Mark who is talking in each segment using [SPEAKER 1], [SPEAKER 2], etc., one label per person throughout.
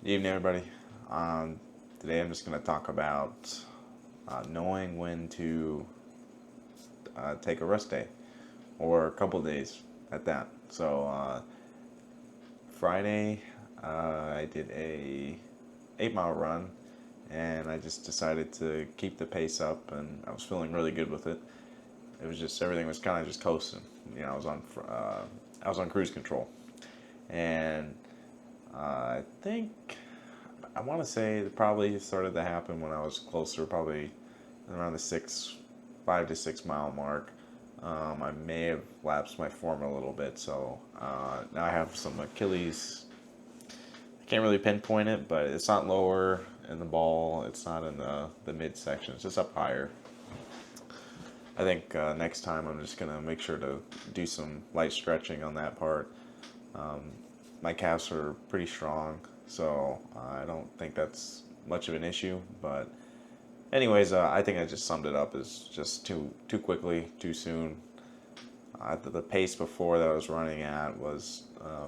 [SPEAKER 1] Evening, everybody. Um, Today I'm just going to talk about knowing when to take a rest day or a couple days at that. Friday, I did a 8 mile run, and I just decided to keep the pace up, and I was feeling really good with it. It was just everything was kind of just coasting. I was on cruise control, and I think I want to say it probably started to happen when I was closer, probably around the 5 to 6 mile mark. I may have lapsed my form a little bit, so now I have some Achilles. I can't really pinpoint it, but it's not lower in the ball. It's not in the midsection. It's just up higher. I think next time I'm just gonna make sure to do some light stretching on that part. My calves are pretty strong, so I don't think that's much of an issue. But anyways, I think I just summed it up as just too quickly, too soon. The pace before that I was running at was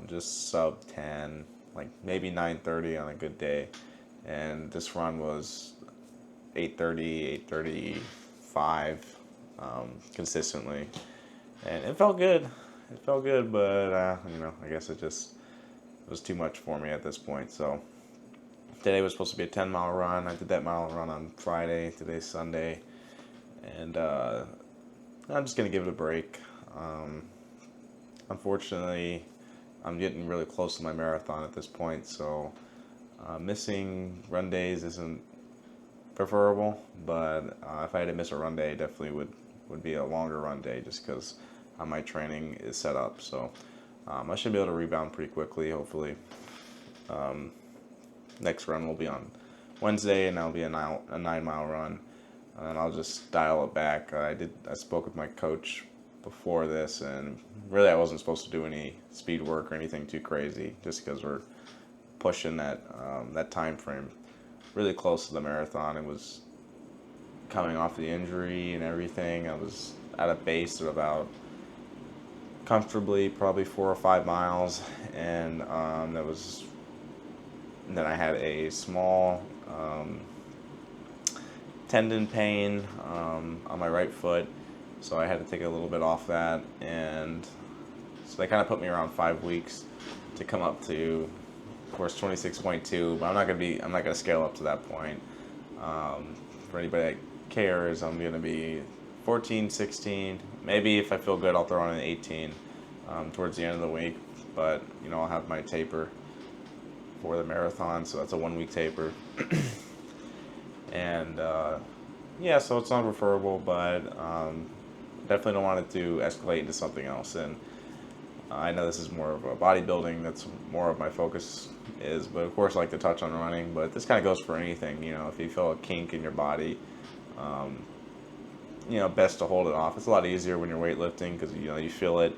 [SPEAKER 1] just sub 10, like maybe 9:30 on a good day, and this run was 8:30, 8:35 consistently, and it felt good. It felt good, but I guess it just was too much for me at this point. So today was supposed to be a 10 mile run. I did that mile run on Friday. Today's Sunday, and I'm just gonna give it a break. Unfortunately, I'm getting really close to my marathon at this point, so missing run days isn't preferable. But if I had to miss a run day, it definitely would be a longer run day, just because how my training is set up. So I should be able to rebound pretty quickly, hopefully. Next run will be on Wednesday, and that'll be a 9 mile run, and I'll just dial it back. I spoke with my coach before this, and really I wasn't supposed to do any speed work or anything too crazy, just because we're pushing that time frame really close to the marathon. It was coming off the injury and everything. I was at a pace of about comfortably probably 4 or 5 miles, and then I had a small tendon pain on my right foot, so I had to take a little bit off that, and so they kind of put me around 5 weeks to come up to, of course, 26.2. But I'm not gonna scale up to that point. For anybody that cares, I'm gonna be 14, 16. Maybe if I feel good, I'll throw on an 18 towards the end of the week. But I'll have my taper for the marathon, so that's a 1 week taper. And yeah, so it's not referable, but definitely don't want it to escalate into something else. And I know this is more of a bodybuilding, that's more of my focus is, but of course I like to touch on running. But this kind of goes for anything. If you feel a kink in your body, best to hold it off. It's a lot easier when you're weightlifting, because you feel it,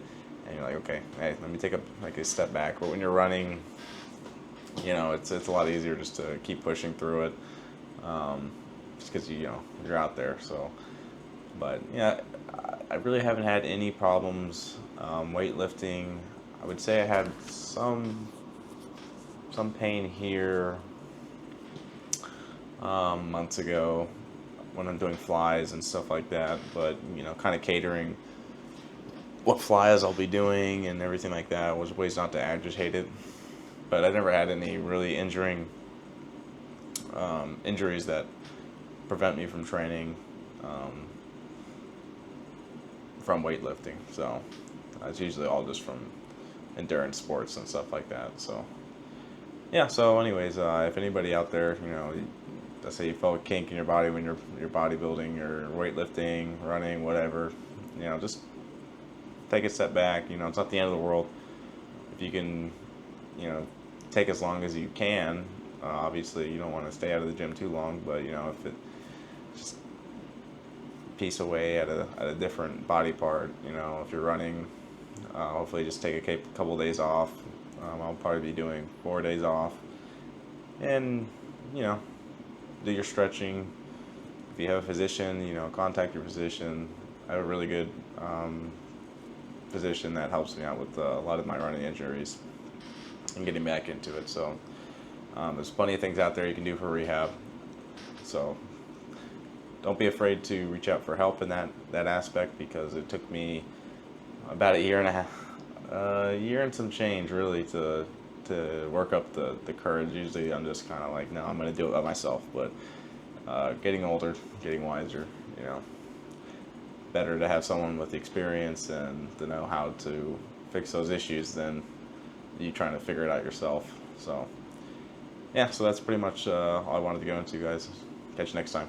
[SPEAKER 1] and you're like, okay, hey, let me take a step back. But when you're running, it's a lot easier just to keep pushing through it, just because you're out there. So, but yeah, I really haven't had any problems weightlifting. I would say I had some pain here months ago when I'm doing flies and stuff like that, but kind of catering what flies I'll be doing and everything like that was ways not to agitate it. But I never had any really injuries that prevent me from training from weightlifting. So it's usually all just from endurance sports and stuff like that. So yeah. So anyways, if anybody out there, let's say you felt a kink in your body when you're bodybuilding or weightlifting, running, whatever, just take a step back. It's not the end of the world if you can, take as long as you can. Obviously, you don't want to stay out of the gym too long, but if it just piece away at a different body part, if you're running, hopefully just take a couple of days off. I'll probably be doing 4 days off, and do your stretching. If you have a physician, contact your physician. I have a really good physician that helps me out with a lot of my running injuries and getting back into it. So There's plenty of things out there you can do for rehab, so don't be afraid to reach out for help in that aspect, because it took me about a year and a half, a year and some change really to work up the courage. Usually I'm just kind of like, no, I'm gonna do it by myself. But getting older, getting wiser, you know, better to have someone with experience and to know how to fix those issues than you trying to figure it out yourself. So yeah, so that's pretty much all I wanted to go into, guys. Catch you next time.